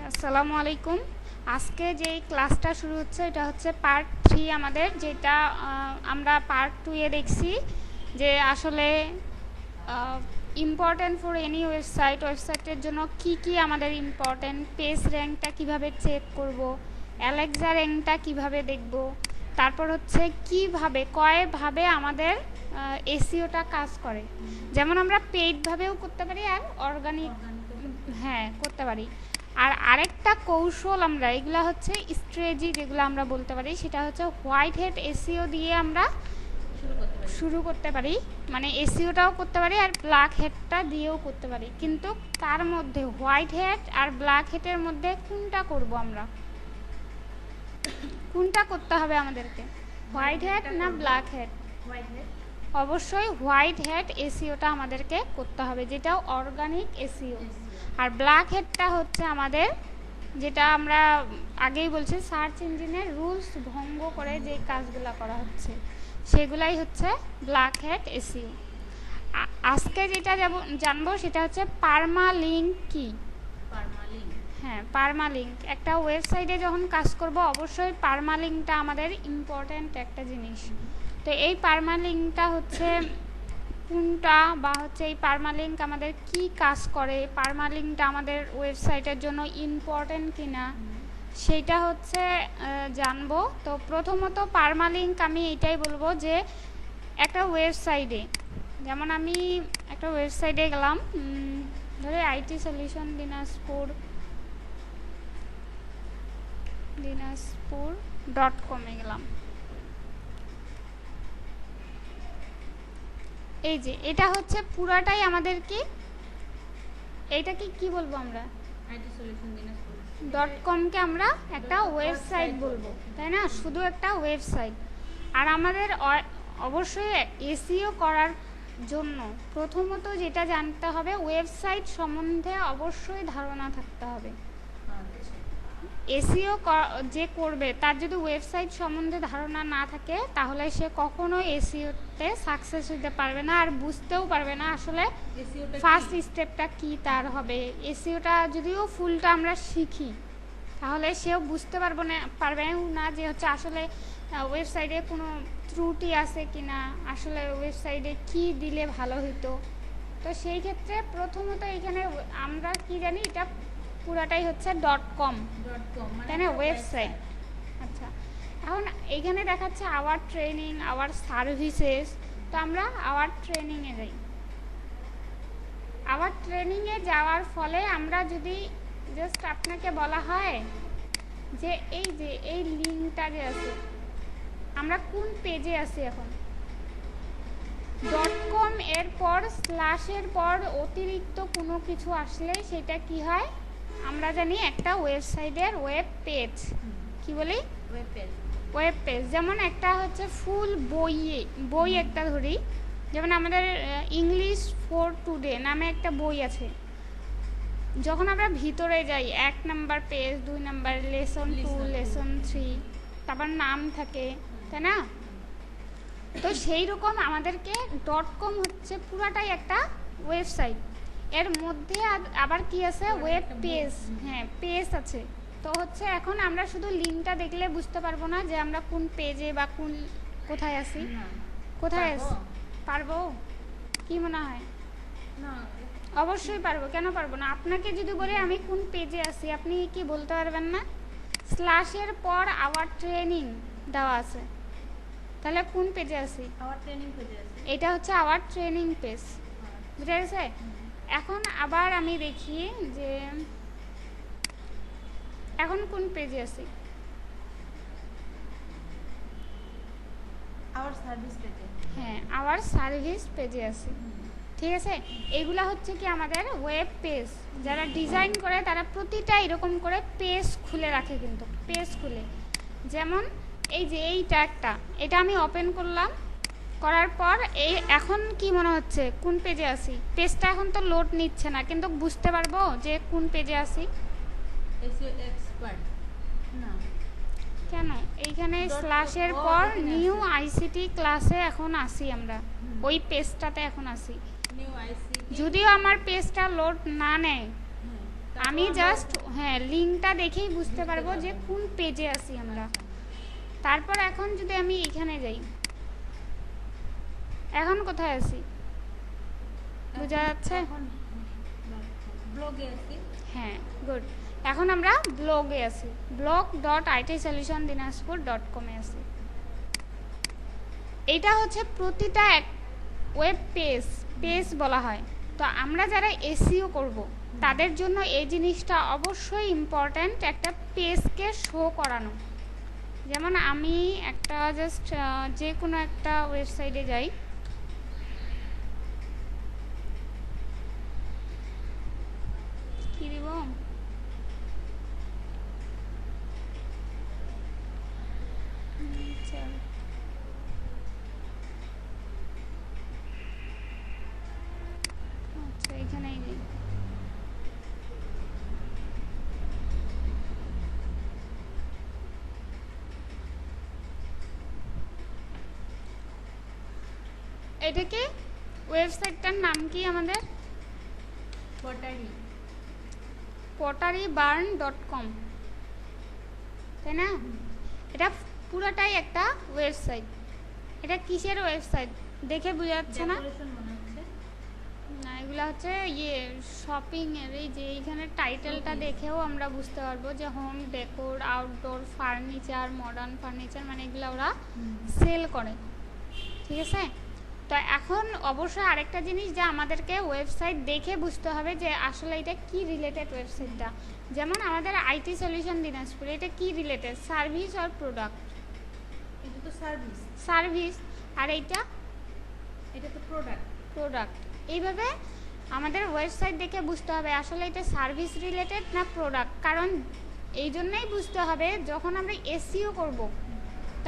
আসসালামু আলাইকুম। আজকে যে ক্লাসটা শুরু হচ্ছে এটা হচ্ছে পার্ট 3 আমাদের, যেটা আমরা পার্ট 2 এ দেখছি যে আসলে ইম্পর্ট্যান্ট ফর এনি ওয়েবসাইটের জন্য কি কি আমাদের ইম্পর্ট্যান্ট, পেজ র্যাঙ্কটা কিভাবে চেক করব, অ্যালেক্সা র্যাঙ্কটা কিভাবে দেখব, তারপর হচ্ছে কয়ভাবে আমাদের এসইওটা কাজ করে। যেমন আমরা পেইডভাবেও করতে পারি আর অর্গানিক করতে পারি। আর আরেকটা কৌশল আমরা, এগুলা হচ্ছে স্ট্র্যাটেজি যেগুলো আমরা বলতে পারি, সেটা হচ্ছে হোয়াইট হ্যাট এসইও দিয়ে আমরা শুরু করতে পারি, মানে এসইওটাও করতে পারি আর ব্ল্যাক হ্যাটটা দিয়েও করতে পারি। কিন্তু তার মধ্যে হোয়াইট হ্যাট আর ব্ল্যাক হ্যাটের মধ্যে কোনটা করব আমরা, কোনটা করতে হবে আমাদেরকে, হোয়াইট হ্যাট না ব্ল্যাক হ্যাট? অবশ্যই হোয়াইট হ্যাট এসইওটা আমাদেরকে করতে হবে, যেটা অর্গানিক এসইও। আর ব্ল্যাক হ্যাটটা হচ্ছে আমাদের, যেটা আমরা আগেই বলছি, সার্চ ইঞ্জিনের রুলস ভঙ্গ করে যে কাজগুলো করা হচ্ছে সেগুলাই হচ্ছে ব্ল্যাক হ্যাট এসইও। আজকে যেটা জানবো সেটা হচ্ছে পারমালিঙ্ক কি। পারমালিঙ্ক একটা ওয়েবসাইটে যখন কাজ করব অবশ্যই পারমালিঙ্কটা আমাদের ইম্পর্ট্যান্ট একটা জিনিস। তো এই পারমালিঙ্কটা হচ্ছে কোনটা, বা হচ্ছে এই পারমালিঙ্ক আমাদের কি কাজ করে, পারমালিঙ্কটা আমাদের ওয়েবসাইটের জন্য ইম্পর্ট্যান্ট কিনা সেটা হচ্ছে জানবো। তো প্রথমত পারমালিঙ্ক আমি এটাই বলবো যে একটা ওয়েবসাইটে, যেমন আমি একটা ওয়েবসাইটে গেলাম, ধরে IT-solution dinazpur.com এ গেলাম। এই যে এটা হচ্ছে পুরাটাই আমাদের কি, এইটাকে কি বলবো আমরা, IT-solution.com কে আমরা একটা ওয়েবসাইট বলবো, তাই না? শুধু একটা ওয়েবসাইট। আর আমাদের অবশ্যই এসইও করার জন্য প্রথমত যেটা জানতে হবে, ওয়েবসাইট সম্বন্ধে অবশ্যই ধারণা থাকতে হবে। এসইও যে করবে তার যদি ওয়েবসাইট সম্বন্ধে ধারণা না থাকে তাহলে সে কখনো এসইওতে সাকসেস হতে পারবে না, আর বুঝতেও পারবে না আসলে ফার্স্ট স্টেপটা কি তার হবে। এসইওটা যদিও ফুলটা আমরা শিখি তাহলে সেও বুঝতে পারবে না যে হচ্ছে আসলে ওয়েবসাইটে কোনো ত্রুটি আছে কিনা, আসলে ওয়েবসাইটে কি দিলে ভালো হতো। তো সেই ক্ষেত্রে প্রথমত এখানে আমরা কি জানি, এটা পুরাটাই হচ্ছে .com, তাই না, ওয়েবসাইট। আচ্ছা, এখন এইখানে দেখাচ্ছে আওয়ার ট্রেনিং, আওয়ার সার্ভিসেস। তো আমরা আওয়ার ট্রেনিংয়ে যাই। আওয়ার ট্রেনিংয়ে যাওয়ার ফলে আমরা যদি জাস্ট আপনাকে বলা হয় যে এই লিঙ্কটা যে আছে, আমরা কোন পেজে আছি এখন, .com এর পর স্ল্যাশের পর অতিরিক্ত কোনো কিছু আসলে সেটা কি হয় আমরা জানি একটা ওয়েবসাইটের ওয়েব পেজ। কি বলি? Web page. যেমন একটা হচ্ছে ফুল বই একটা ধরি, যেমন আমাদের ইংলিশ ফর টুডে নামে একটা বই আছে। যখন আমরা ভিতরে যাই 1 number page, 2 number, lesson 2, lesson 3, তারপর নাম থাকে, তাই না? তো সেই রকম আমাদেরকে .com হচ্ছে পুরাটাই একটা ওয়েবসাইট। এর মধ্যে আবার কি আছে, ওয়েব পেজ। পেজ আছে। তো হচ্ছে এখন আমরা শুধু লিঙ্কটা দেখলে বুঝতে পারবো না যে আমরা কোন পেজে বা কোথায় আছি। কোথায় আছি পারবো কি মনে হয়? না, অবশ্যই পারবো। কেন পারবো না? আপনাকে যদি বলি আমি কোন পেজে আছি, আপনি কি বলতে পারবেন না? স্ল্যাশের পর আওয়ার ট্রেনিং দেওয়া আছে, তাহলে কোন পেজে আছি? আওয়ার ট্রেনিং পেজে আছি। এটা হচ্ছে আওয়ার ট্রেনিং পেজ, বুঝা গেছে? এখন আবার আমি দেখি যে এখন কোন পেজে আছি, আওয়ার সার্ভিস পেজে। আওয়ার সার্ভিস পেজে আছি। ঠিক আছে, এগুলা হচ্ছে কি আমাদের ওয়েব পেজ। যারা ডিজাইন করে তারা প্রতিটা এরকম করে পেজ খুলে রাখে, কিন্তু পেজ খুলে। যেমন এই যে এইটা একটা, এটা আমি ওপেন করলাম, করার পর এখন কি মনে হচ্ছে কোন পেজে আছি? পেজটা এখন তো লোড নিচ্ছে না, কিন্তু বুঝতে পারবো যে কোন পেজে আছি। কেন? এইখানে স্ল্যাশের পর নিউ আইসিটি ক্লাসে এখন আসি, আমরা ওই পেজটাতে এখন আসি। যদিও আমার পেজটা লোড না নেয় আমি জাস্ট হ্যাঁ লিঙ্কটা দেখেই বুঝতে পারবো যে কোন পেজে আছি আমরা। তারপর এখন যদি আমি এখানে যাই, এখন কোথায় আছি বোঝা যাচ্ছে? ব্লগে আছি। হ্যাঁ গুড। এখন আমরা ব্লগে আছি, blog.itsolutiondinashpur.com এ আছি। এটা হচ্ছে প্রতিটা ওয়েব পেজ বলা হয়। তো আমরা যারা এসইও করব তাদের জন্য এই জিনিসটা অবশ্যই ইম্পর্ট্যান্ট, একটা পেজকে শো করানো। যেমন আমি একটা জাস্ট যে কোনো একটা ওয়েবসাইটে যাই, কি দিব, আচ্ছা এখানেই যাই। এটা কি ওয়েবসাইটটার নাম কি আমাদের? potterybarn.com, তাই না? এটা পুরোটাই একটা ওয়েবসাইট। এটা কিসের ওয়েবসাইট দেখে বোঝা যাচ্ছে না? না, এগুলো হচ্ছে শপিং এর। এই যে এইখানে টাইটেলটা দেখেও আমরা বুঝতে পারবো যে home decor, outdoor furniture, modern furniture, মানে এগুলো ওরা সেল করে। ঠিক আছে? তো এখন অবশ্যই আরেকটা জিনিস যে আমাদেরকে ওয়েবসাইট দেখে বুঝতে হবে যে আসলে এটা কি রিলেটেড ওয়েবসাইটটা। যেমন আমাদের আইটি সলিউশন দিনাজপুর, এটা কি রিলেটেড? সার্ভিস আর প্রোডাক্ট? এটা তো সার্ভিস। আর এটা তো প্রোডাক্ট। এইভাবে আমাদের ওয়েবসাইট দেখে বুঝতে হবে আসলে এটা সার্ভিস রিলেটেড না প্রোডাক্ট। কারণ এই জন্যই বুঝতে হবে যখন আমরা এসইও করব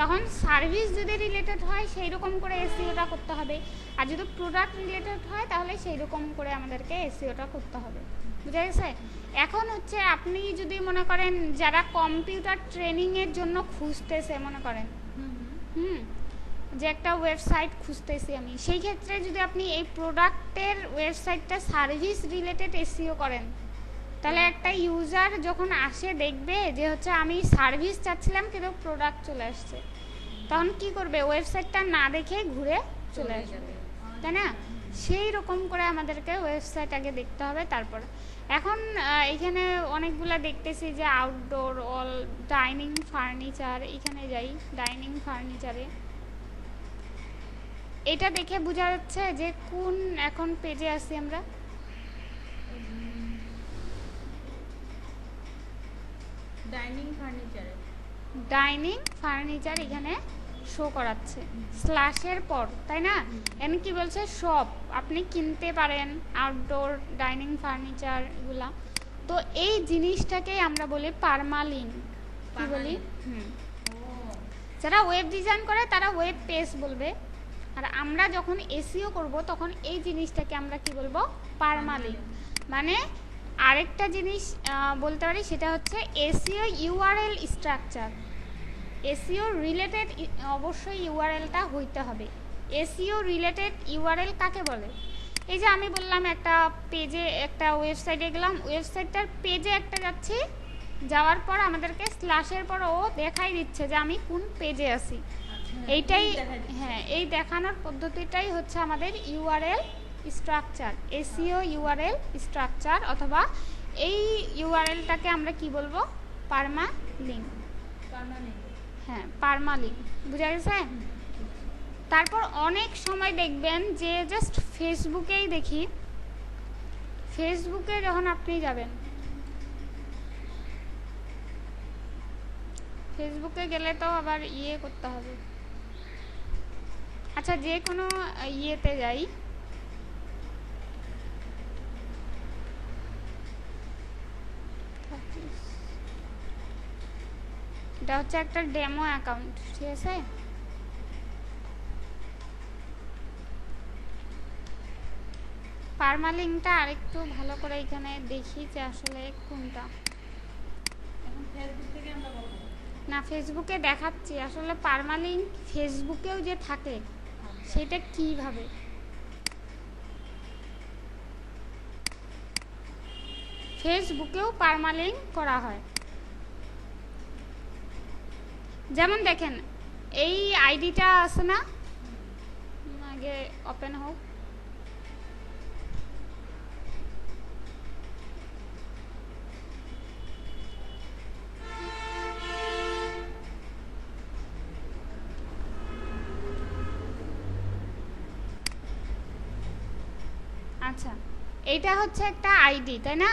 তখন সার্ভিস যদি রিলেটেড হয় সেই রকম করে এসইওটা করতে হবে, আর যদি প্রোডাক্ট রিলেটেড হয় তাহলে সেই রকম করে আমাদেরকে এসইওটা করতে হবে। বুঝা গেছে? এখন হচ্ছে আপনি যদি মনে করেন যারা কম্পিউটার ট্রেনিংয়ের জন্য খুঁজতেছে, মনে করেন যে একটা ওয়েবসাইট খুঁজতেছি আমি, সেই ক্ষেত্রে যদি আপনি এই প্রোডাক্টের ওয়েবসাইটটা সার্ভিস রিলেটেড এসইও করেন তাহলে একটা ইউজার যখন আসে দেখবে যে হচ্ছে আমি সার্ভিস চাচ্ছিলাম কিন্তু প্রোডাক্ট চলে আসছে, তখন কি করবে? ওয়েবসাইটটা না দেখে ঘুরে চলে আসবে, তাই না? সেই রকম করে আমাদেরকে ওয়েবসাইট আগে দেখতে হবে। তারপর এখন এখানে অনেকগুলা দেখতেছি যে আউটডোর অল ডাইনিং ফার্নিচার, এখানে যাই ডাইনিং ফার্নিচারে, এটা দেখে বোঝা যাচ্ছে যে কোন এখন পেজে আছি আমরা। ডাইনিং ফার্নিচার এখানে শো করাচ্ছে স্ল্যাশের পর, তাই না? এখানে কি বলছে? শপ, আপনি কিনতে পারেন আউটডোর ডাইনিং ফার্নিচার এগুলা। তো এই জিনিসটাকেই আমরা বলি পারমালিঙ্ক। কি বলি? যারা ওয়েব ডিজাইন করে তারা ওয়েব পেজ বলবে, আর আমরা যখন এসইও করব তখন এই জিনিসটাকে আমরা কি বলবো? পারমালিঙ্ক। মানে আরেকটা জিনিস বলতে পারি, সেটা হচ্ছে SEO URL structure. SEO related অবশ্যই ইউআরএলটা হইতে হবে। এসইও রিলেটেড ইউআরএল কাকে বলে? এই যে আমি বললাম একটা পেজে, একটা ওয়েবসাইটে গেলাম, ওয়েবসাইটটার পেজে একটা যাচ্ছি, যাওয়ার পর আমাদেরকে স্ল্যাশের পর ও দেখাই দিচ্ছে যে আমি কোন পেজে আছি। এইটাই, হ্যাঁ, এই দেখানোর পদ্ধতিটাই হচ্ছে আমাদের URL structure, SEO URL structure, অথবা এই ইউআরএলটাকে আমরা কি বলবো? পারমালিঙ্ক। হ্যাঁ, পারমালিঙ্ক। বুঝা গেছে? তারপর অনেক সময় দেখবেন যে জাস্ট ফেসবুকেই দেখি, ফেসবুকে যখন আপনি যাবেন, ফেসবুকে গেলে তো আবার করতে হবে। আচ্ছা, যে কোনো ইয়েতে যাই, এটা হচ্ছে একটা ডেমো অ্যাকাউন্ট, ঠিক আছে? পারমালিঙ্কটা আরেকটু ভালো করে এখানে দেখি যে আসলে কোনটা। এখন ফেসবুক থেকে আমরা বলবো না, ফেসবুকে দেখাচ্ছি আসলে পারমালিঙ্ক ফেসবুকেও যে থাকে সেটা কিভাবে। ফেসবুকেও পারমালিঙ্ক করা হয়। যেমন দেখেন এই আইডিটা আছে না, আগে ওপেন হোক। আচ্ছা, এইটা হচ্ছে একটা আইডি, তাই না?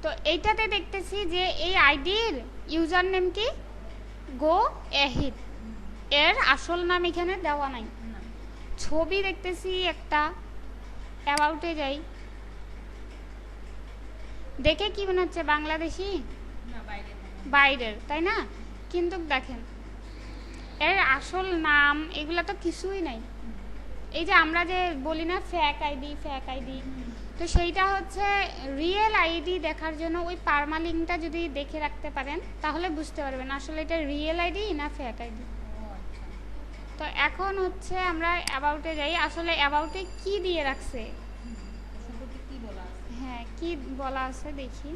তো এইটাতে দেখতেছি যে এই আইডির ইউজার নেম কি গো এহিদ, এর আসল নাম এখানে দেওয়া নাই। ছবি দেখতেছি একটা, অ্যাবাউটে যাই, দেখে কি মনে হচ্ছে বাংলাদেশি, বাইরের, তাই না? কিন্তু দেখেন এর আসল নাম এগুলা তো কিছুই নাই। এই যে আমরা যে বলি না ফেক আইডি, ফেক আইডি, তো সেইটা হচ্ছে রিয়েল আইডি দেখার জন্য ওই পারমালিঙ্কটা যদি দেখে রাখতে পারেন তাহলে বুঝতে পারবেন আসলে এটা রিয়েল আইডি না ফেক আইডি। তো এখন হচ্ছে আমরা অ্যাবাউটে যাই, আসলে অ্যাবাউটে কি দিয়ে রাখছে, হ্যাঁ কি বলা আছে দেখি।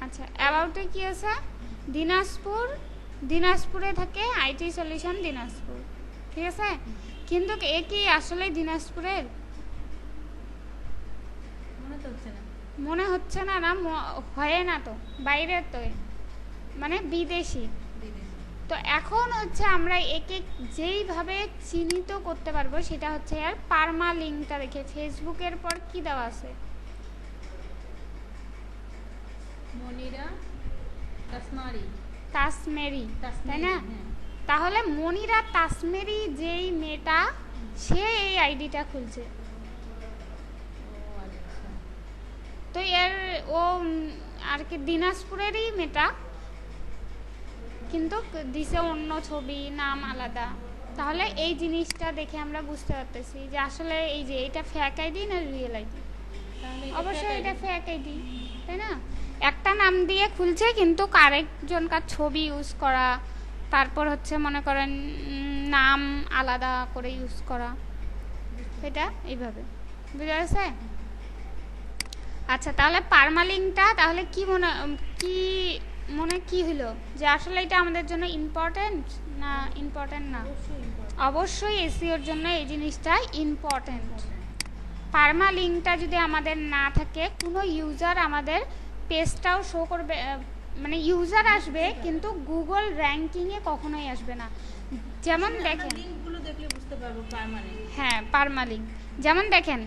আচ্ছা, অ্যাবাউটে কি আছে, দিনাজপুর, দিনাজপুরে থাকে আইটি সলিউশন দিনাজপুর, ঠিক আছে? কিন্তু এ কি আসলে দিনাজপুরের? মনে হচ্ছে না, না হয় না তো, বাইরের তো, মানে বিদেশি। তো এখন হচ্ছে আমরা একে যেইভাবে চিহ্নিত করতে পারবো সেটা হচ্ছে আর পারমালিঙ্কটা দেখে। ফেসবুকের পর কি দেওয়া আছে, মনিরা তাসমেরি, তাই না? তাহলে মনিরা তাসমেরি যেই মেয়েটা, সে এই আইডিটা খুলছে। তো এর ও আর কি দিনাজপুরেরই মেয়েটা, কিন্তু দিছে অন্য ছবি, নাম আলাদা। তাহলে এই জিনিসটা দেখে আমরা বুঝতে পারতেছি যে আসলে এই যে এটা ফেক আইডি না রিয়েল আইডি। অবশ্যই এটা ফেক আইডি, তাই না? একটা নাম দিয়ে খুলছে কিন্তু আরেকজনকার ছবি ইউজ করা, তারপর হচ্ছে মনে করেন নাম আলাদা করে ইউজ করা, এটা এইভাবে বুঝা গেছে? আচ্ছা, তাহলে পারমালিঙ্কটা তাহলে কি মনে কি হলো যে আসলে এটা আমাদের জন্য ইম্পর্টেন্ট না ইম্পর্টেন্ট না? অবশ্যই এসইওর জন্য এই জিনিসটা ইম্পর্টেন্ট। পারমালিঙ্কটা যদি আমাদের না থাকে, কোনো ইউজার আমাদের পেজটাও শো করবে, মানে ইউজার আসবে কিন্তু গুগল র্যাঙ্কিংয়ে কখনোই আসবে না। যেমন দেখেন লিংকগুলো দেখলে বুঝতে পারবো পারমানেন্ট। হ্যাঁ, পারমালিঙ্ক। যেমন দেখেন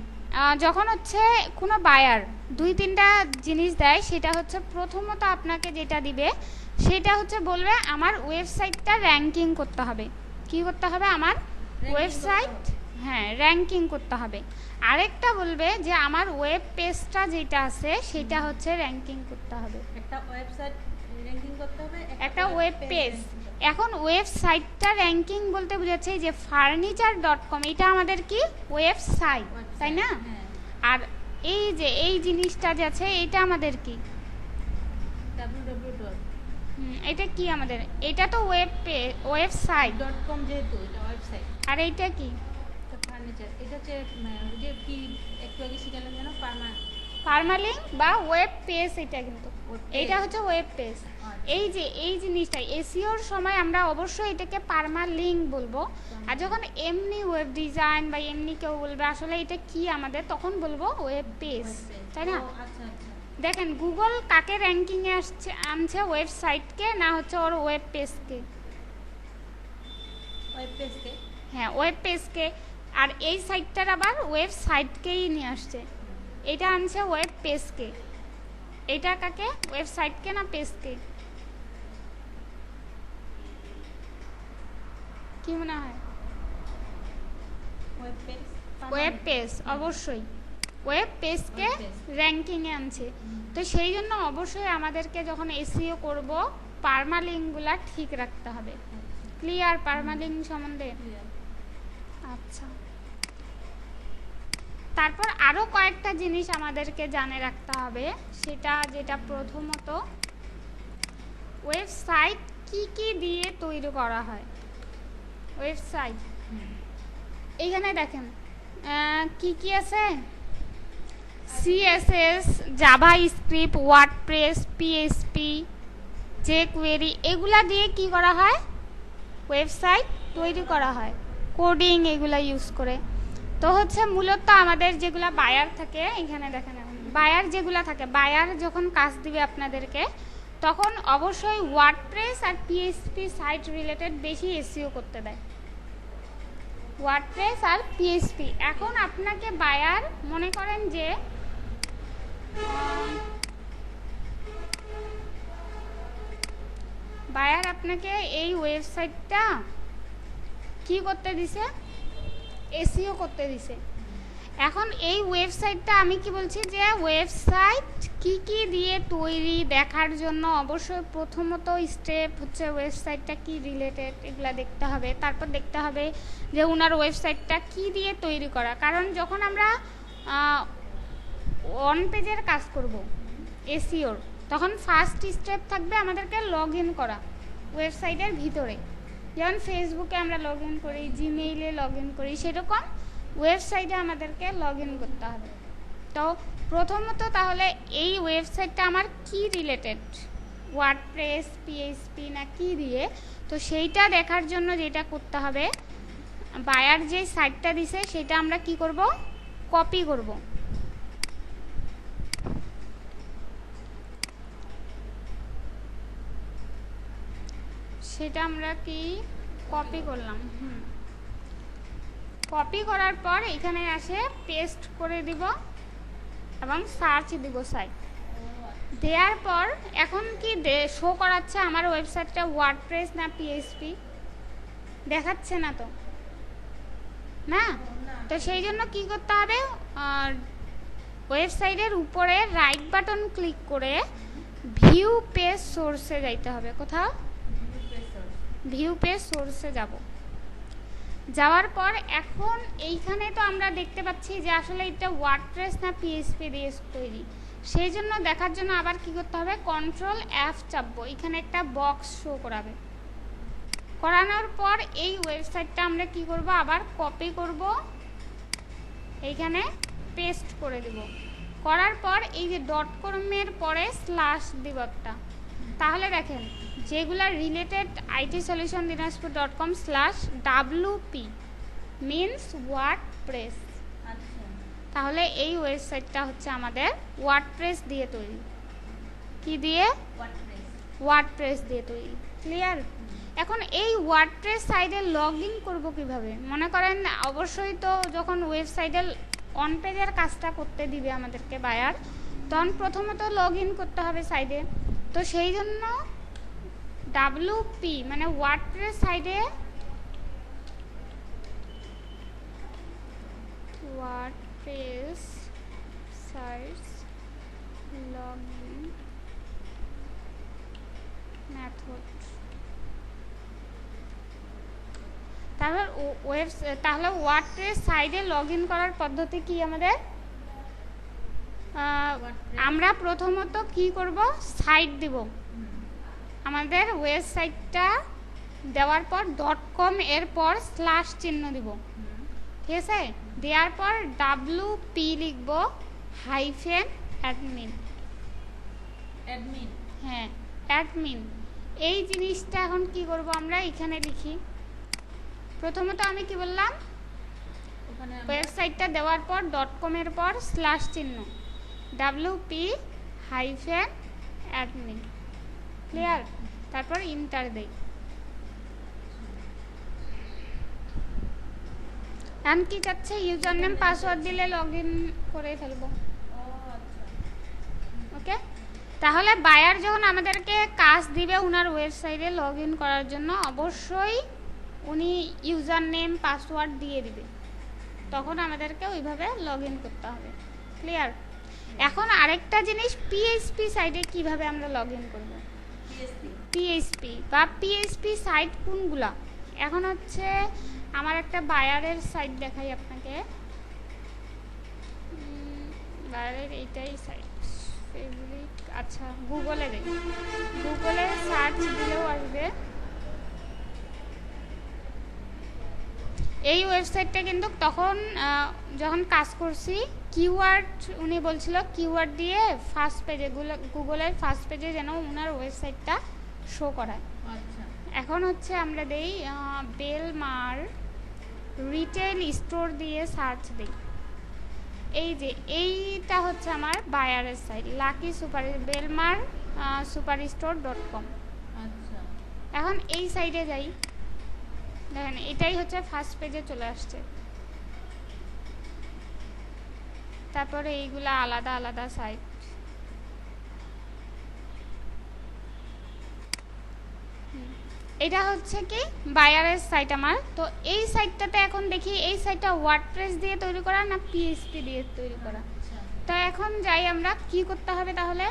যখন হচ্ছে কোনো বায়ার 2-3টা জিনিস দেয়, সেটা হচ্ছে প্রথমত আপনাকে যেটা দিবে সেটা হচ্ছে বলবে আমার ওয়েবসাইটটা র্যাঙ্কিং করতে হবে। কি করতে হবে? আমার ওয়েবসাইট, হ্যাঁ, র্যাঙ্কিং করতে হবে। আরেকটা বলবে যে আমার ওয়েব পেজটা যেটা আছে সেটা হচ্ছে র্যাঙ্কিং করতে হবে। একটা ওয়েবসাইট র্যাঙ্কিং করতে হবে, একটা ওয়েব পেজ। এখন ওয়েবসাইটটা র্যাঙ্কিং বলতে বোঝাচ্ছে যে furniture.com, এটা আমাদের কি ওয়েবসাইট, তাই না? আর এই যে এই জিনিসটা যে আছে এটা আমাদের কি www. এটা কি আমাদের, এটা তো ওয়েবসাইট .com, যেহেতু এটা ওয়েবসাইট। আর এইটা কি ফার্নিচার, এটা হচ্ছে যে কি একটু আগে শিখালাম যেন পারমালিঙ্ক বা ওয়েব পেজ। এটা কিন্তু এইটা হচ্ছে ওয়েব পেজ। এই যে এই জিনিসটা এসইওর সময় আমরা অবশ্যই এটাকে পারমালিঙ্ক বলবো। আর যখন এমনি ওয়েব ডিজাইন বা এমনি কেউ বলবে আসলে এটা কি আমাদের, তখন বলবো ওয়েব পেজ, তাই না? দেখেন গুগল কাকে র্যাঙ্কিংয়ে আনছে, ওয়েবসাইটকে না হচ্ছে ওর ওয়েব পেজকে? ওয়েব পেজকে, হ্যাঁ, ওয়েব পেজকে। আর এই সাইটটার আবার ওয়েবসাইটকেই নিয়ে আসছে, এটা আনছে ওয়েব পেজকে। এটা কাকে, ওয়েবসাইটকে না পেজকে? কি মনে হয়? ওয়েব পেজ, অবশ্যই ওয়েব পেজকে র্যাঙ্কিংয়ে আনছে। তো সেই জন্য অবশ্যই আমাদেরকে যখন এসইও করব পারমালিঙ্কগুলা ঠিক রাখতে হবে। ক্লিয়ার পারমালিঙ্ক সম্বন্ধে? আচ্ছা, তারপর আরও কয়েকটা জিনিস আমাদেরকে জানে রাখতে হবে। সেটা যেটা প্রথমত ওয়েবসাইট কি কি দিয়ে তৈরি করা হয়। ওয়েবসাইট এইখানে দেখেন কি কি আছে, CSS, JavaScript, WordPress, PHP, jQuery, এগুলা দিয়ে কি করা হয়, ওয়েবসাইট তৈরি করা হয়, কোডিং এগুলা ইউজ করে। তো হচ্ছে মূলত আমাদের যেগুলা বায়ার থাকে, এখানে দেখেন বায়ার যেগুলা থাকে, বায়ার যখন কাজ দিবে আপনাদেরকে তখন অবশ্যই ওয়ার্ডপ্রেস আর পিএইচপি সাইট রিলেটেড বেশি এসইও করতে দেয়, ওয়ার্ডপ্রেস আর পিএইচপি। এখন আপনাকে বায়ার মনে করেন যে বায়ার আপনাকে এই ওয়েবসাইটটা কি করতে দিছে, এসইও করতে দিছে। এখন এই ওয়েবসাইটটা আমি কি বলছি যে ওয়েবসাইট কি কি দিয়ে তৈরি দেখার জন্য অবশ্যই প্রথমত স্টেপ হচ্ছে ওয়েবসাইটটা কি রিলেটেড এগুলা দেখতে হবে। তারপর দেখতে হবে যে ওনার ওয়েবসাইটটা কি দিয়ে তৈরি করা, কারণ যখন আমরা অন পেজের কাজ করব এসইওর, তখন ফার্স্ট স্টেপ থাকবে আমাদেরকে লগ ইন করা ওয়েবসাইটের ভিতরে। যেমন ফেসবুকে আমরা লগ ইন করি, জিমেইলে লগ ইন করি, সেরকম ওয়েবসাইটে আমাদেরকে লগ ইন করতে হবে। তো প্রথমত তাহলে এই ওয়েবসাইটটা আমার কি রিলেটেড, ওয়ার্ডপ্রেস, পিএইচপি না কি দিয়ে, তো সেইটা দেখার জন্য যেটা করতে হবে, বায়ার যে সাইটটা দিছে সেটা আমরা কি করব, কপি করব। সেটা আমরা কি কপি করলাম, কপি করার পর এখানে আসে পেস্ট করে দিব এবং সার্চ দিব সাইট দেওয়ার পর এখন কি শো করাচ্ছে আমার ওয়েবসাইটটা ওয়ার্ডপ্রেস না পিএইচপি, দেখাচ্ছে না তো, না। তো সেই জন্য কি করতে হবে, ওয়েবসাইটের উপরে রাইট বাটন ক্লিক করে ভিউ পেজ সোর্সে যাইতে হবে। কোথাও ভিউ পেজ সোর্সে যাব, যাওয়ার পর এখন এইখানে তো আমরা দেখতে পাচ্ছি যে আসলে এটা ওয়ার্ডপ্রেস না পিএইচপি দিয়ে তৈরি। সেই জন্য দেখার জন্য আবার কি করতে হবে, কন্ট্রোল F চাপবো, এখানে একটা বক্স শো করাবে। করানোর পর এই ওয়েবসাইটটা আমরা কি করব, আবার কপি করব, এইখানে পেস্ট করে দেব। করার পর এই যে ডট কমের পরে স্ল্যাশ দিব একটা, তাহলে দেখেন যেগুলা রিলেটেড itsolutionDinaspo.com/WP মিনস ওয়ার্ডপ্রেস, তাহলে এই ওয়েবসাইটটা হচ্ছে আমাদের ওয়ার্ডপ্রেস দিয়ে তৈরি। কি দিয়ে, ওয়ার্ডপ্রেস দিয়ে তৈরি। ক্লিয়ার? এখন এই ওয়ার্ডপ্রেস সাইটে লগ ইন করবো কীভাবে, মনে করেন অবশ্যই তো যখন ওয়েবসাইটে অন পেজের কাজটা করতে দিবে আমাদেরকে বায়ার, তখন প্রথমত লগ ইন করতে হবে সাইটে। তো সেই জন্য WP মানে ওয়ার্ডপ্রেস সাইটে WordPress site log in method, তাহলে ওয়ার্ডপ্রেস সাইটে লগ ইন করার পদ্ধতি কি আমাদের, আমরা প্রথমত কি করব, সাইট দিব, আমাদের ওয়েবসাইটটা দেওয়ার পর .com এর পর স্ল্যাশ চিহ্ন দিব, ঠিক আছে। দেওয়ার পর WP লিখব -admin, হ্যাঁ অ্যাডমিন। এই জিনিসটা এখন কি করব, আমরা এখানে লিখি। প্রথমত আমি কি বললাম, ওয়েবসাইটটা দেওয়ার পর .com এর পর স্ল্যাশ চিহ্ন WP -admin, ক্লিয়ার। তারপর ইন্টার দেই। এখন কি চাচ্ছে, ইউজার নেম পাসওয়ার্ড দিলে লগ ইন করে ফেলবো। ওকে, তাহলে বায়ার যখন আমাদেরকে কাজ দিবে ওনার ওয়েবসাইটে লগ ইন করার জন্য, অবশ্যই উনি ইউজার নেম পাসওয়ার্ড দিয়ে দিবে, তখন আমাদেরকে ওইভাবে লগ ইন করতে হবে। ক্লিয়ার? এখন আরেকটা জিনিস, পিএইচপি সাইটে কিভাবে আমরা লগ ইন করবো, পিএইচপি বা পিএইচপি সাইট কোনগুলা। এখন হচ্ছে আমার একটা বায়ারের সাইট দেখাই আপনাকে, বায়ারের এইটাই সাইট, ফেসবুক, আচ্ছা গুগলে দেখি, গুগলে সার্চ আসবে, এই ওয়েবসাইটটা কিন্তু তখন যখন কাজ করছি কিওয়ার্ড উনি বলছিল কিওয়ার্ড দিয়ে ফার্স্ট পেজে গুগলের ফার্স্ট পেজে যেন ওনার ওয়েবসাইটটা শো করায়। আচ্ছা, এখন হচ্ছে আমরা দেই বেলমার রিটেল স্টোর দিয়ে সার্চ দিই। এই যে এইটা হচ্ছে আমার বায়ারের সাইট, লাকি সুপার বেলমার superstore.com। আচ্ছা, এখন এই সাইডে যাই, দেখেন এটাই হচ্ছে ফার্স্ট পেজে চলে আসছে। তারপরে এইগুলা আলাদা আলাদা সাইট। এটা হচ্ছে কি বায়ারের সাইট আমার। তো এই সাইটটাতে এখন দেখি এই সাইটটা ওয়ার্ডপ্রেস দিয়ে তৈরি করা না পিএইচপি দিয়ে তৈরি করা। আচ্ছা। তো এখন যাই আমরা কি করতে হবে তাহলে,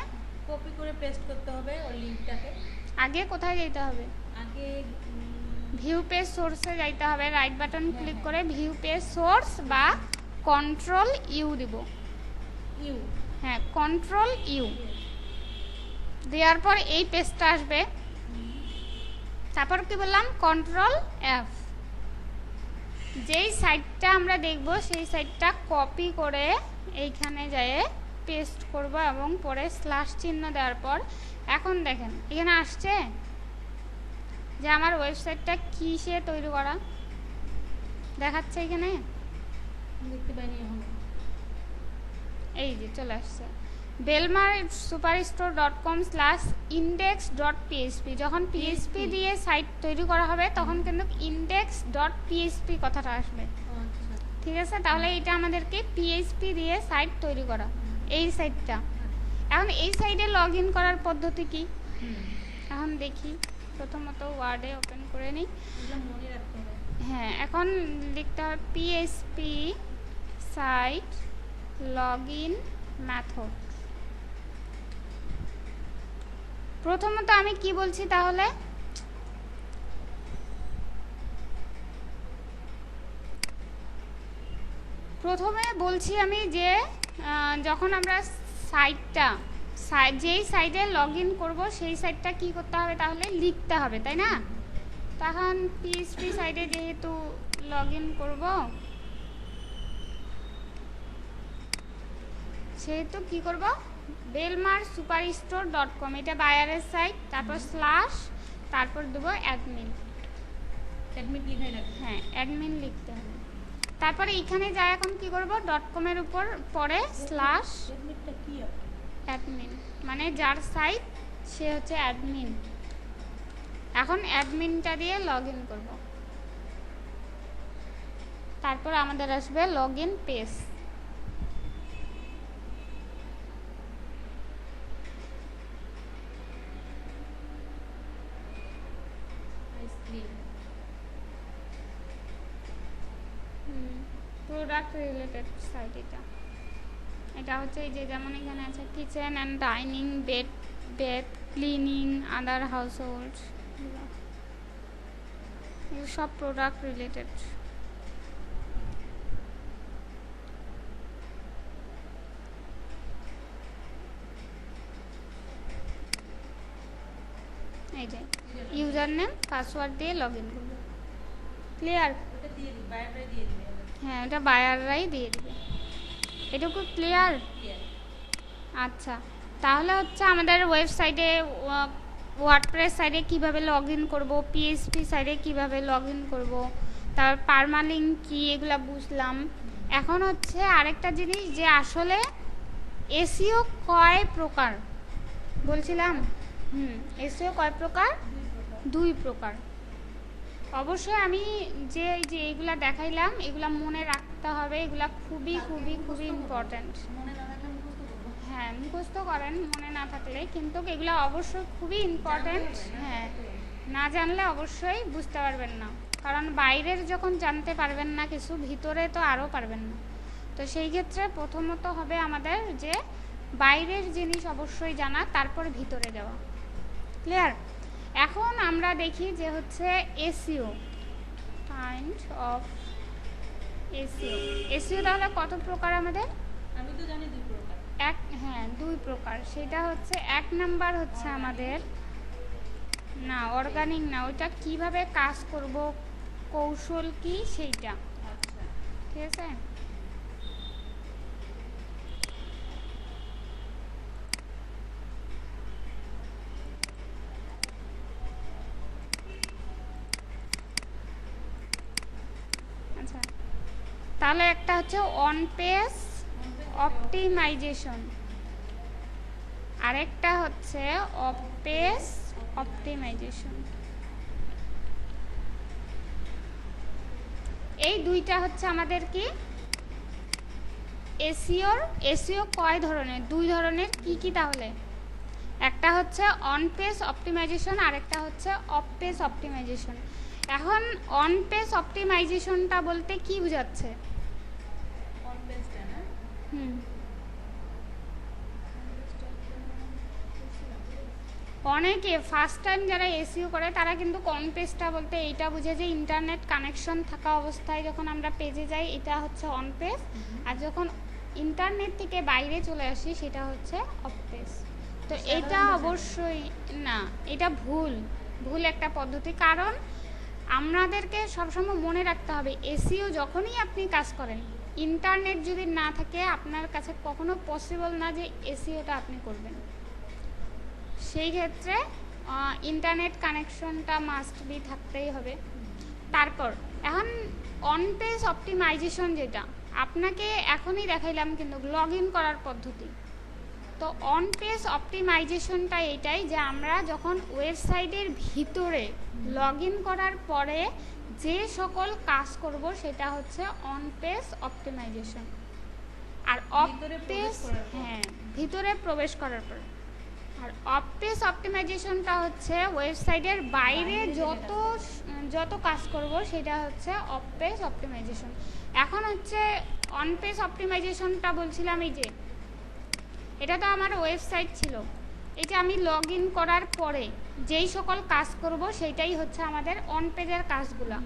কপি করে পেস্ট করতে হবে ওর লিংকটাকে। আগে কোথায় যেতে হবে, আগে ভিউ পেজ সোর্সে যাইতে হবে, রাইট বাটন ক্লিক করে ভিউ পেজ সোর্স বা কন্ট্রোল ইউ দিব। ইউ, হ্যাঁ কন্ট্রোল ইউ দেওয়ার পর এই পেজটা আসবে। তারপর কি বললাম কন্ট্রোল এফ, যেই সাইটটা আমরা দেখব সেই সাইটটা কপি করে এইখানে যেয়ে পেস্ট করব এবং পরে স্ল্যাশ চিহ্ন দেওয়ার পর এখন দেখেন এখানে আসছে যে আমার ওয়েবসাইটটা কিসে তৈরি করা দেখাচ্ছে এখানে, দেখতে পাইনি এখন। এই যে চলে আসছে বেলমার superstore.com/index.php। যখন পিএইচপি দিয়ে সাইট তৈরি করা হবে তখন কিন্তু index.php কথাটা আসবে। আচ্ছা, ঠিক আছে, তাহলে এটা আমাদেরকে পিএইচপি দিয়ে সাইট তৈরি করা, এই সাইটটা। এখন এই সাইটে লগ ইন করার পদ্ধতি কি এখন দেখি। প্রথমত ওয়ার্ডে ওপেন করে নিই। এগুলো মনে রাখতে হবে। হ্যাঁ, এখন লিখতে হবে PHP site log in method. প্রথমত আমি কি বলছি তাহলে, প্রথমে বলছি আমি যে যখন আমরা সাইটটা যেই সাইটে লগ ইন করবো সেই সাইটটা কি করতে হবে তাহলে লিখতে হবে, তাই না? তখন পিএইচপি সাইটে যেহেতু লগ ইন করবো সেহেতু কি করব বেলমার superstore.com, এটা বায়ারের সাইট, তারপর স্ল্যাশ, তারপর দেবো অ্যাডমিন। অ্যাডমিন লিখাই লাগবে। হ্যাঁ অ্যাডমিন লিখতে হবে। তারপরে এখানে যা এখন কি করব .com-এর উপর পরে স্ল্যাশ অ্যাডমিনটা কি? অ্যাডমিন মানে যার সাইট সে হচ্ছে অ্যাডমিন। এখন অ্যাডমিনটা দিয়ে লগ ইন করবো। তারপর আমাদের আসবে log in page. Product related site এটা। এটা হচ্ছে এই যে যেমন এখানে আছে kitchen and dining, bed cleaning, other household, সব প্রোডাক্ট রিলেটেড। এই যে ইউজার নেম পাসওয়ার্ড দিয়ে লগ ইন করবো। ক্লিয়ার? ওটা দিয়ে দিই, বায়োডাটা দিয়ে দিই। হ্যাঁ এটা বায়াররাই দিয়ে দিবে। এটুকু ক্লিয়ার? ক্লিয়ার। আচ্ছা, তাহলে হচ্ছে আমাদের ওয়েবসাইটে ওয়ার্ডপ্রেস সাইটে কীভাবে লগ ইন করবো, পিএইচপি সাইটে কীভাবে লগ ইন করবো, তারপর পারমালিঙ্ক কী, এগুলো বুঝলাম। এখন হচ্ছে আরেকটা জিনিস যে আসলে এসইও কয় প্রকার বলছিলাম। এসইও কয় প্রকার? 2 প্রকার। অবশ্যই আমি যে এইগুলা দেখাইলাম এগুলা মনে রাখতে হবে, এগুলা খুবই খুবই খুবই ইম্পর্ট্যান্ট। মনে না থাকলে মুখস্থ করবো। হ্যাঁ মুখস্থ করেন মনে না থাকলে, কিন্তু এগুলো অবশ্যই খুবই ইম্পর্ট্যান্ট। হ্যাঁ না জানলে অবশ্যই বুঝতে পারবেন না, কারণ বাইরের যখন জানতে পারবেন না কিছু, ভিতরে তো আরও পারবেন না। তো সেই ক্ষেত্রে প্রথমত হবে আমাদের যে বাইরের জিনিস অবশ্যই জানা, তারপর ভিতরে যাওয়া। ক্লিয়ার? এখন আমরা দেখি যে হচ্ছে SEO, kind of SEO. SEO তাহলে কত প্রকার আমাদের? আমি তো জানি 2 প্রকার। হ্যাঁ 2 প্রকার। সেটা হচ্ছে 1 নাম্বার হচ্ছে আমাদের না, অর্গানিক না, ওইটা কিভাবে কাজ করব, কৌশল কি সেইটা। আচ্ছা ঠিক আছে। আচ্ছা, তাহলে একটা হচ্ছে অন পেজ অপটিমাইজেশন, আরেকটা হচ্ছে অফ পেজ অপটিমাইজেশন। এই দুইটা হচ্ছে আমাদের কি এসইও কয় ধরনের? দুই ধরনের। কি কি তাহলে? একটা হচ্ছে অন পেজ অপটিমাইজেশন, আরেকটা হচ্ছে অফ পেজ অপটিমাইজেশন। এখন অন পেজ অপটিমাইজেশনটা বলতে কি বোঝাচ্ছে? অন পেজটা না? হুম, অনেকে ফার্স্ট টাইম যারা এসইও করে তারা কিন্তু অন পেজটা বলতে এইটা বুঝে যে ইন্টারনেট কানেকশন থাকা অবস্থায় যখন আমরা পেজে যাই এটা হচ্ছে অন পেজ, আর যখন ইন্টারনেট থেকে বাইরে চলে আসি সেটা হচ্ছে অফ পেজ। তো এটা অবশ্যই না, এটা ভুল একটা পদ্ধতি। কারণ আমাদেরকে সবসময় মনে রাখতে হবে এসইও যখনই আপনি কাজ করেন, ইন্টারনেট যদি না থাকে আপনার কাছে কখনো পসিবল না যে এসইওটা আপনি করবেন। সেই ক্ষেত্রে ইন্টারনেট কানেকশনটা মাস্ট বি থাকতেই হবে। তারপর এখন অন পেজ অপটিমাইজেশন যেটা আপনাকে এখনই দেখাইলাম কিন্তু লগ ইন করার পদ্ধতি। তো অন পেজ অপটিমাইজেশনটা এটাই যে আমরা যখন ওয়েবসাইটের ভিতরে লগ ইন করার পরে যে সকল কাজ করব সেটা হচ্ছে অন পেজ অপটিমাইজেশন। আর অফ পেজ, হ্যাঁ, ভিতরে প্রবেশ করার পর। আর অফ পেজ অপটিমাইজেশনটা হচ্ছে ওয়েবসাইটের বাইরে যত কাজ করব সেটা হচ্ছে অফ পেজ অপটিমাইজেশন। এখন হচ্ছে অন পেজ অপটিমাইজেশনটা বলছিলাম এই যে এটা তো আমার ওয়েবসাইট ছিল, এই যে আমি লগ ইন করার পরে যেই সকল কাজ করব সেটাই হচ্ছে আমাদের অন পেজের কাজগুলো।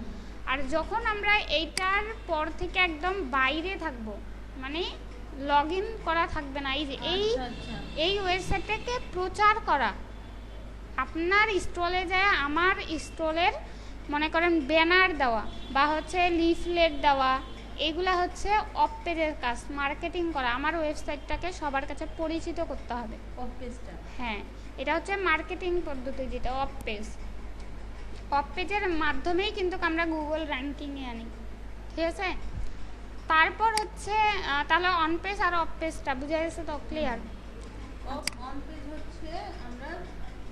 আর যখন আমরা এইটার পর থেকে একদম বাইরে থাকব, মানে লগ ইন করা থাকবে না, এই যে এই ওয়েবসাইটটাকে প্রচার করা, আপনার স্টলে যায় আমার স্টলের মনে করেন ব্যানার দেওয়া বা হচ্ছে লিফলেট দেওয়া, এগুলা হচ্ছে অফ পেজের কাজ। মার্কেটিং করা, আমার ওয়েবসাইটটাকে সবার কাছে পরিচিত করতে হবে। অফ পেজটা, হ্যাঁ, এটা হচ্ছে মার্কেটিং পদ্ধতি যেটা অফ পেজ। অফ পেজের মাধ্যমেই কিন্তু আমরা গুগল র্যাঙ্কিংয়ে আনি। ঠিক আছে। তারপর হচ্ছে তাহলে অন পেজ আর অফ পেজটা বুঝা গেছে তো? ক্লিয়ার? অন পেজ হচ্ছে আমরা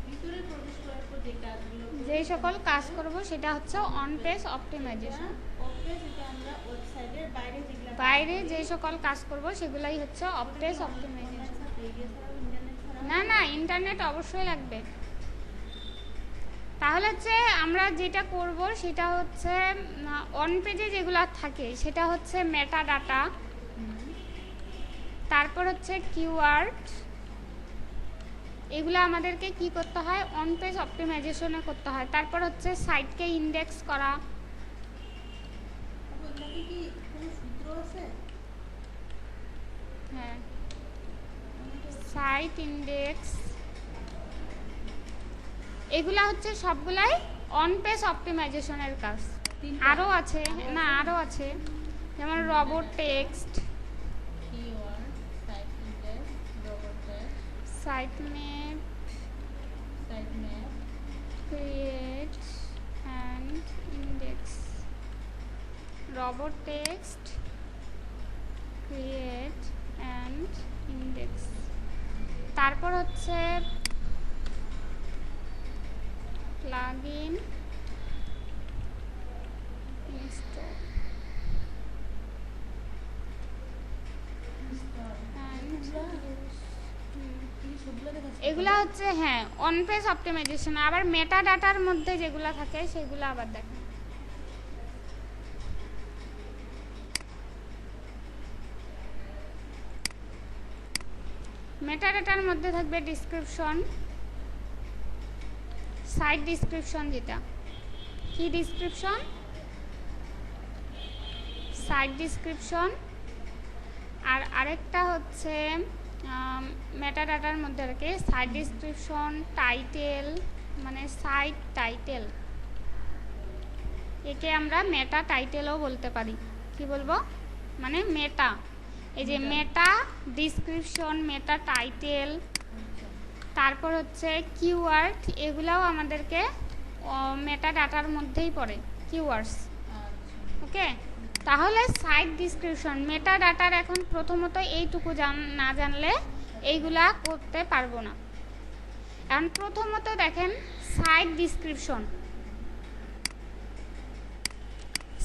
ভিতরে প্রবেশ করার পর যে কাজগুলো, যেই সকল কাজ করব সেটা হচ্ছে on page optimisation. Off page এটা আমরা ওয়েবসাইটের বাইরে যেগুলো বাইরে যে সকল কাজ করব সেগুলাই হচ্ছে অফ পেজ অপটিমাইজেশন। না, ইন্টারনেট অবশ্যই লাগবে। তাহলে হচ্ছে আমরা যেটা করব সেটা হচ্ছে অন পেজে যেগুলো থাকে সেটা হচ্ছে মেটা ডাটা, তারপর হচ্ছে কিওয়ার্ড, এগুলো আমাদেরকে কি করতে হয়? অন পেজ অপটিমাইজেশনে করতে হয়। তারপর হচ্ছে সাইটকে ইন্ডেক্স করা। হ্যাঁ, সাইট ইন্ডেক্স, এগুলা হচ্ছে সবগুলাই অন পেজ অপটিমাইজেশনের কাজ। আরও আছে, না আরও আছে, যেমন robot text, keyword, site index, robot text, site map, create and index, robot text, create and index. তারপর হচ্ছে প্লাগইন ইনস্টল এগুলা হচ্ছে হ্যাঁ অন পেজ অপটিমাইজেশন। আবার মেটা ডাটার মধ্যে যেগুলো থাকে সেগুলো আবার দেখেন। মেটা ডাটার মধ্যে থাকবে ডিসক্রিপশন, সাইট ডিসক্রিপশন, যেটা কি ডিসক্রিপশন, সাইট ডিসক্রিপশন। আর আরেকটা হচ্ছে মেটা ডাটার মধ্যে থাকে সাইট ডিসক্রিপশন, টাইটেল, মানে সাইট টাইটেল, একে আমরা মেটা টাইটেলও বলতে পারি। কি বলবো? মানে মেটা, এই যে মেটা ডিসক্রিপশন, মেটা টাইটেল, তারপর হচ্ছে কিওয়ার্ড, এগুলাও আমাদেরকে মেটা ডাটার মধ্যেই পড়ে, কিওয়ার্ডস। ওকে, তাহলে সাইট ডিসক্রিপশন, মেটা ডাটার এখন প্রথমত এইটুকু না জানলে এইগুলা করতে পারবো না। এখন প্রথমত দেখেন সাইট ডিসক্রিপশন,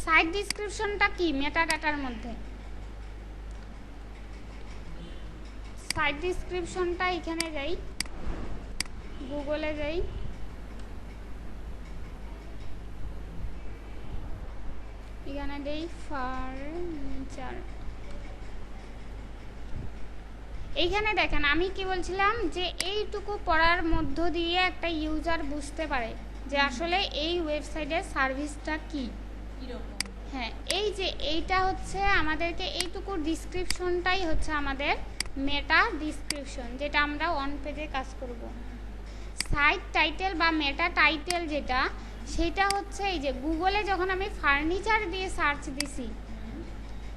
সাইট ডিসক্রিপশনটা কি মেটা ডাটার মধ্যে? সাইট ডিসক্রিপশনটা এখানে যাই, গুগলে যাই, এখানে দেই ফার্নিচার। এইখানে দেখেন আমি কি বলছিলাম যে এইটুকু পড়ার মধ্য দিয়ে একটা ইউজার বুঝতে পারে যে আসলে এই ওয়েবসাইটের সার্ভিসটা কি। হ্যাঁ, এই যে এইটা হচ্ছে আমাদেরকে এইটুকু ডিসক্রিপশনটাই হচ্ছে আমাদের মেটা ডিসক্রিপশন, যেটা আমরা অন পেজে কাজ করব। সাইট টাইটেল বা মেটা টাইটেল যেটা, সেটা হচ্ছে এই যে গুগলে যখন আমি ফার্নিচার দিয়ে সার্চ দিছি,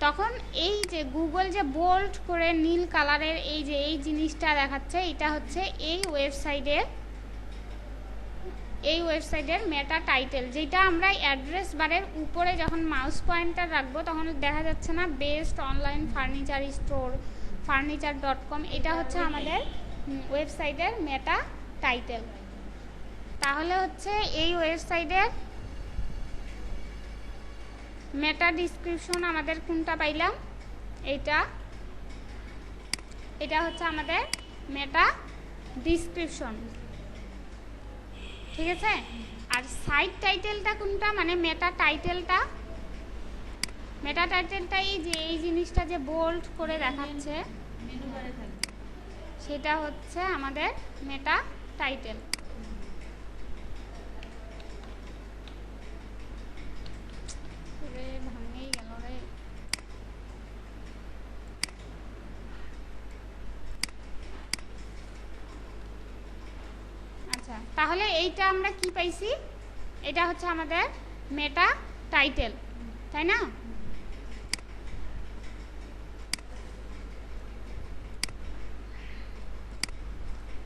তখন এই যে গুগল যে বোল্ড করে নীল কালারের এই যে এই জিনিসটা দেখাচ্ছে, এটা হচ্ছে এই ওয়েবসাইটের মেটা টাইটেল, যেটা আমরা অ্যাড্রেস বারের উপরে যখন মাউস পয়েন্টার রাখবো তখন দেখা যাচ্ছে না best online furniture store furniture.com, এটা হচ্ছে আমাদের ওয়েবসাইটের মেটা টাইটেল। তাহলে হচ্ছে এই ওয়েবসাইটের মেটা ডিসক্রিপশন আমাদের কোনটা পাইলাম? এটা হচ্ছে আমাদের মেটা ডিসক্রিপশন, ঠিক আছে। আর সাইট টাইটেলটা কোনটা? মানে মেটা টাইটেলটা এই যে এই জিনিসটা যে বোল্ড করে দেখাচ্ছে, সেটা হচ্ছে আমাদের মেটা টাইটেল। ভাঙেই গেল রে। আচ্ছা, তাহলে এইটা আমরা কি পাইছি? এটা হচ্ছে আমাদের মেটা টাইটেল, তাই না?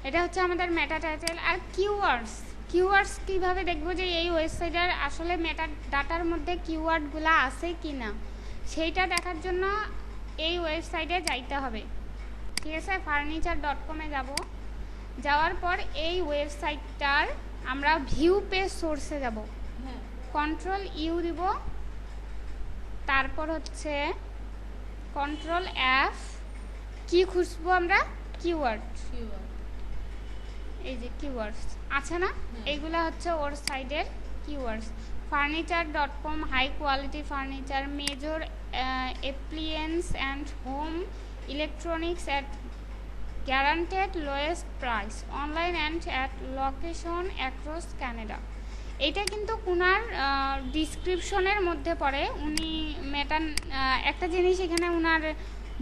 এটা হচ্ছে আমাদের মেটা টাইটেল। আর কিওয়ার্ডস কিভাবে দেখবো যে এই ওয়েবসাইটের আসলে মেটা ডাটার মধ্যে কিওয়ার্ডগুলো আছে কি না, সেইটা দেখার জন্য এই ওয়েবসাইটে যাইতে হবে, ঠিক আছে। furniture.com-এ যাওয়ার পর এই ওয়েবসাইটটার আমরা ভিউ পেজ সোর্সে যাব, কন্ট্রোল ইউ দিব, তারপর হচ্ছে কন্ট্রোল এফ, কি খুঁজবো আমরা? কিওয়ার্ড। এই যে কিওয়ার্ডস আছে না, এইগুলা হচ্ছে ওর সাইডের keywords. furniture.com, high quality furniture, major appliance and home electronics at guaranteed lowest price, online and at location across Canada. এটা কিন্তু উনার ডিসক্রিপশনের মধ্যে পড়ে। উনি মেটান একটা জিনিস এখানে উনার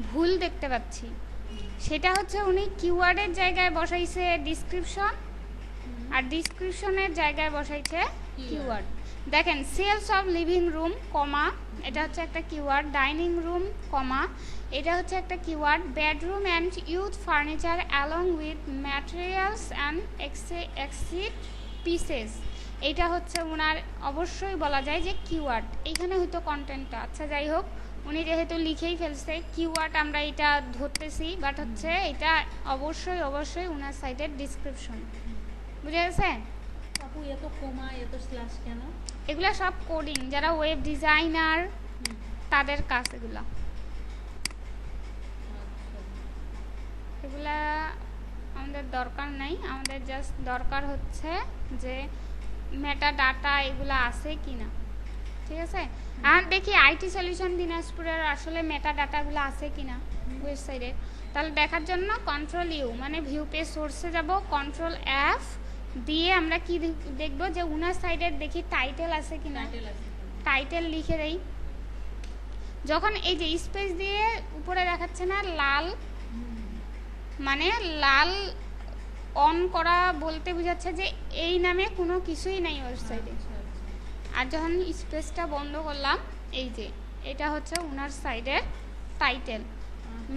ভুল দেখতে পাচ্ছি, সেটা হচ্ছে উনি কিওয়ার্ডের জায়গায় বসাইছে ডিসক্রিপশন, আর ডিসক্রিপশনের জায়গায় বসাইছে কিওয়ার্ড। দেখেন সেলস অফ লিভিং রুম কমা, এটা হচ্ছে একটা কিওয়ার্ড, ডাইনিং রুম কমা, এটা হচ্ছে একটা keyword, bedroom and youth furniture along with materials and exit pieces, এটা হচ্ছে ওনার অবশ্যই বলা যায় যে কিওয়ার্ড। এইখানে হয়তো কন্টেন্টটা, আচ্ছা যাই হোক, উনি যেহেতু লিখেই ফেলছে কিওয়ার্ড, আমরা এটা ধরতেছি, বাট হচ্ছে এটা অবশ্যই ওনার সাইটের ডিসক্রিপশন। বুঝে গেছে? আপু এত কমা এত স্ল্যাশ কেন? এগুলা সব কোডিং, যারা ওয়েব ডিজাইনার তাদের কাজ এগুলা। এগুলা আমাদের দরকার নাই, আমাদের জাস্ট দরকার হচ্ছে যে মেটা ডাটা এগুলা আছে কিনা, ঠিক আছে। আর দেখি আইটি সলিউশন দিনাজপুরের আসলে মেটা ডাটাগুলো আছে কিনা ওয়েবসাইটে। তাহলে দেখার জন্য কন্ট্রোল ইউ মানে ভিউ পেজ সোর্সে যাব, কন্ট্রোল এফ দিয়ে আমরা কি দেখব যে উনার সাইডের দেখি টাইটেল আছে কিনা, টাইটেল লিখে দেই। যখন এই যে স্পেস দিয়ে উপরে দেখাচ্ছে না লাল, মানে লাল অন করা বলতে বোঝাচ্ছে যে এই নামে কোনো কিছুই নাই ওয়েবসাইটে। আচ্ছা, আচ্ছা। আর যখন স্পেসটা বন্ধ করলাম, এই যে এটা হচ্ছে ওনার সাইডের টাইটেল,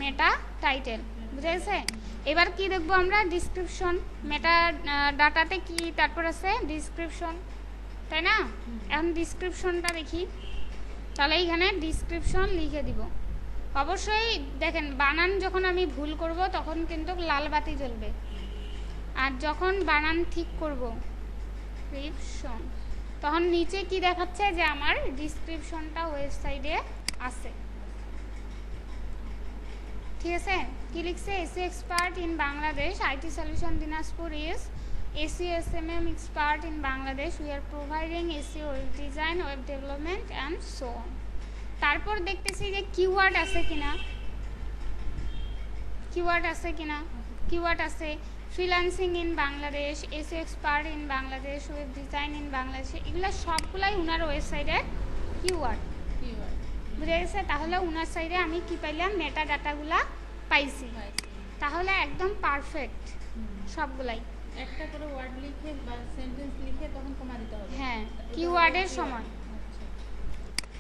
মেটা টাইটেল, বুঝা গেছে? এবার কি দেখবো আমরা? ডিসক্রিপশন। মেটা ডাটাতে কি তারপর আছে? ডিসক্রিপশন, তাই না? এখন ডিসক্রিপশনটা দেখি। তাহলে এইখানে ডিসক্রিপশন লিখে দিব। অবশ্যই দেখেন, বানান যখন আমি ভুল করব তখন কিন্তু লাল বাতি জ্বলবে, আর যখন বানান ঠিক করব ডিসক্রিপশন, তখন নিচে কি দেখাচ্ছে? যে আমার ডিসক্রিপশনটা ওয়েবসাইটে আছে। ঠিক আছে? কি লিখছে? AC expert in Bangladesh, IT solution Dinajpur is ACSMM expert in Bangladesh. We are providing SEO web design, web development and so on. তারপর দেখতেছি যে কিওয়ার্ড আছে কিনা, কিওয়ার্ড আছে কিনা। কিওয়ার্ড আছে, freelancing in Bangladesh, SEO expert in Bangladesh, web design in Bangladesh, এগুলো সবগুলাই উনার ওয়েবসাইটের কিওয়ার্ড। বুঝে গেছে? তাহলে উনার সাইডে আমি কি পাইলাম? মেটা ডাটাগুলা পাইছি। তাহলে একদম পারফেক্ট সবগুলাই। একটা করে ওয়ার্ড লিখে বা সেন্টেন্স লিখে তখন কমা দিতে হবে। হ্যাঁ, কিওয়ার্ডের সময়। আচ্ছা।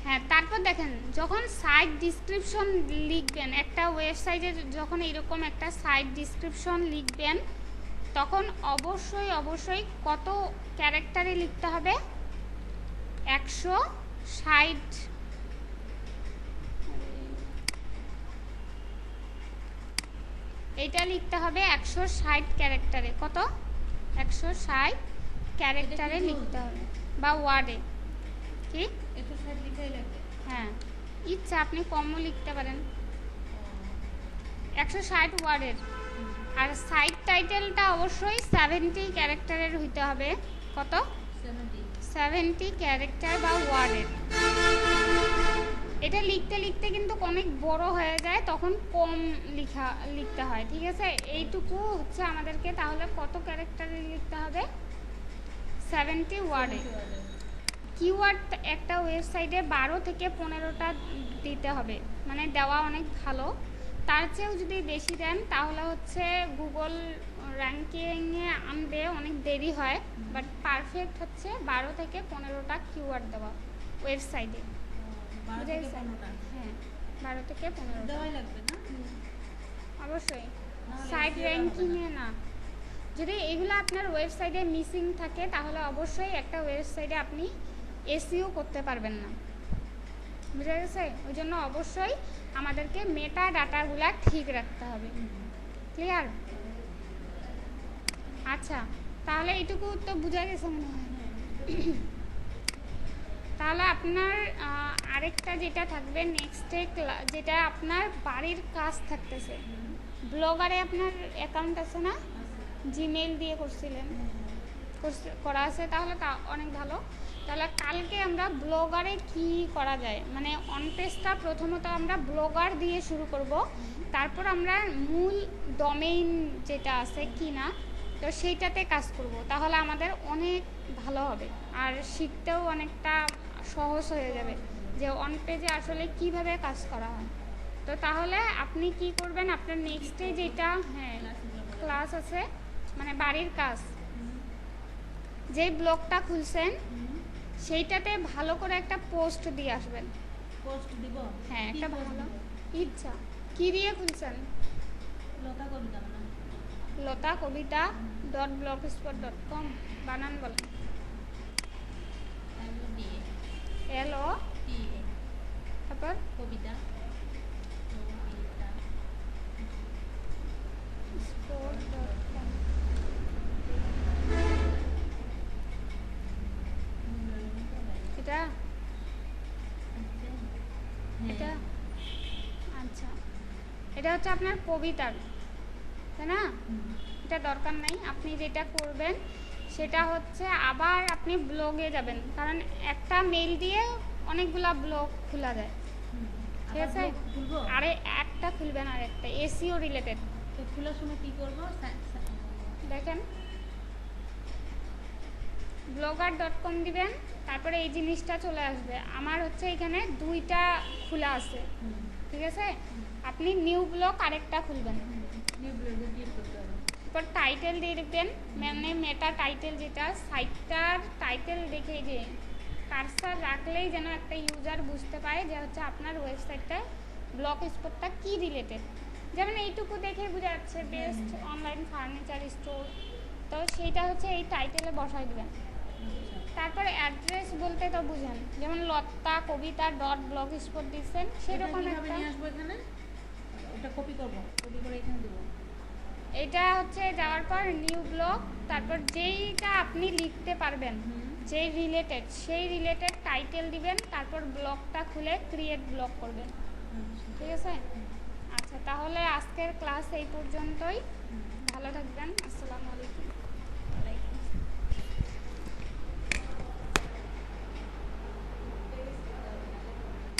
হ্যাঁ, তারপর দেখেন, যখন সাইট ডিসক্রিপশন লিখবেন একটা ওয়েবসাইটে, যখন এরকম একটা সাইট ডিসক্রিপশন লিখবেন, তখন অবশ্যই অবশ্যই কত ক্যারেক্টারে লিখতে হবে? 160। এটা লিখতে হবে 160 ক্যারেক্টারে। কত? 160 ক্যারেক্টারে লিখতে হবে, বা ওয়ার্ডে। কি? 160 লিখাই লাগবে। হ্যাঁ, ইচ্ছা আপনি কমও লিখতে পারেন, 160 ওয়ার্ডের। আর সাইট টাইটেলটা অবশ্যই 70 ক্যারেক্টারের হইতে হবে। কত? 70 ক্যারেক্টার বা ওয়ার্ডের। এটা লিখতে লিখতে কিন্তু অনেক বড় হয়ে যায়, তখন কম লিখতে হয়। ঠিক আছে? এইটুকু হচ্ছে আমাদেরকে তাহলে কত ক্যারেক্টারে লিখতে হবে? 70 ওয়ার্ডে। কিওয়ার্ড একটা ওয়েবসাইটে 12 থেকে 15টা দিতে হবে, মানে দেওয়া অনেক ভালো। তার চেয়েও যদি বেশি দেন তাহলে হচ্ছে গুগল র্যাঙ্কিংয়ে আনবে অনেক দেরি হয়। বাট পারফেক্ট হচ্ছে 12 থেকে 15টা কিওয়ার্ড দেওয়া ওয়েবসাইটে। হ্যাঁ, 12 থেকে 15 দেওয়াই লাগবে না? অবশ্যই। সাইট র্যাঙ্কিংয়ে না। যদি এগুলো আপনার ওয়েবসাইটে মিসিং থাকে তাহলে অবশ্যই একটা ওয়েবসাইটে আপনি এসইও করতে পারবেন না। বুঝা গেছে? ওই জন্য অবশ্যই আমাদেরকে মেটা ডাটাগুলা ঠিক রাখতে হবে। ক্লিয়ার? আচ্ছা, তাহলে এইটুকু তো বুঝা গেছে মনে হয়। তাহলে আপনার আরেকটা যেটা থাকবে নেক্সটে, যেটা আপনার বাড়ির কাজ থাকতেছে। ব্লগারে আপনার অ্যাকাউন্ট আছে না? জিমেইল দিয়ে করছিলেন, করা আছে, তাহলে তা অনেক ভালো। তাহলে কালকে আমরা ব্লগারে কি করা যায়, মানে অন পেজটা প্রথমত আমরা ব্লগার দিয়ে শুরু করব, তারপর আমরা মূল ডোমেইন যেটা আছে কিনা, তো সেইটাতে কাজ করব। তাহলে আমাদের অনেক ভালো হবে, আর শিখতেও অনেকটা সহজ হয়ে যাবে যে অন পেজে আসলে কিভাবে কাজ করা হয়। তো তাহলে আপনি কি করবেন? আপনার নেক্সটে যেটা ক্লাস আছে, মানে বাড়ির কাজ, যে ব্লগটা খুলছেন সেইটাতে ভালো করে একটা পোস্ট দিয়ে আসবেন। পোস্ট দিব? হ্যাঁ, একটা ভালো ইচ্ছা। কি দিয়ে খুলছেন? লতা কবিতা মানে lotakobita.blogspot.com। বানান বলেন। LO তারপর কবিতা spot.com। এটা এটা আচ্ছা, এটা হচ্ছে আপনার কবিতার, তাই না? এটা দরকার নাই। আপনি যেটা করবেন সেটা হচ্ছে আবার আপনি ব্লগে যাবেন, কারণ একটা মেইল দিয়ে অনেকগুলা ব্লগ খোলা যায়। ঠিক আছে? আরে একটা খুলবেন, আর একটা এসইও রিলেটেড। তো খোলার সময় কি করব? দেখেন, blogger.com দিবেন, তারপরে এই জিনিসটা চলে আসবে। আমার হচ্ছে এখানে 2টা খোলা আছে। ঠিক আছে? আপনি নিউ ব্লগ আরেকটা খুলবেন। নিউ ব্লগে ক্লিক করতে হবে। এরপর টাইটেল দিয়ে দিবেন, মানে মেটা টাইটেল, যেটা সাইটটার টাইটেল দেখে যে কারসার রাখলেই যেন একটা ইউজার বুঝতে পারে যে হচ্ছে আপনার ওয়েবসাইটটা ব্লগ স্পটটা কি রিলেটেড। যেমন এইটুকু দেখে বোঝা যাচ্ছে বেস্ট অনলাইন ফার্নিচার স্টোর, তো সেইটা হচ্ছে এই টাইটেলে বসাই দিবেন। তারপরে অ্যাড্রেস বলতে তো বুঝেন, যেমন লতা কবিতা ডট ব্লগ স্পট দিচ্ছেন সেরকম একটা। নিয়ে আসবো এখানে, এটা কপি করব, কপি করে এখানে দেবো। এটা হচ্ছে যাওয়ার পর নিউ ব্লগ, তারপর যেইটা আপনি লিখতে পারবেন, যেই রিলেটেড সেই রিলেটেড টাইটেল দিবেন, তারপর ব্লগটা খুলে ক্রিয়েট ব্লগ করবেন। ঠিক আছে? আচ্ছা, তাহলে আজকের ক্লাস এই পর্যন্তই। ভালো থাকবেন। আসসালামু আলাইকুম।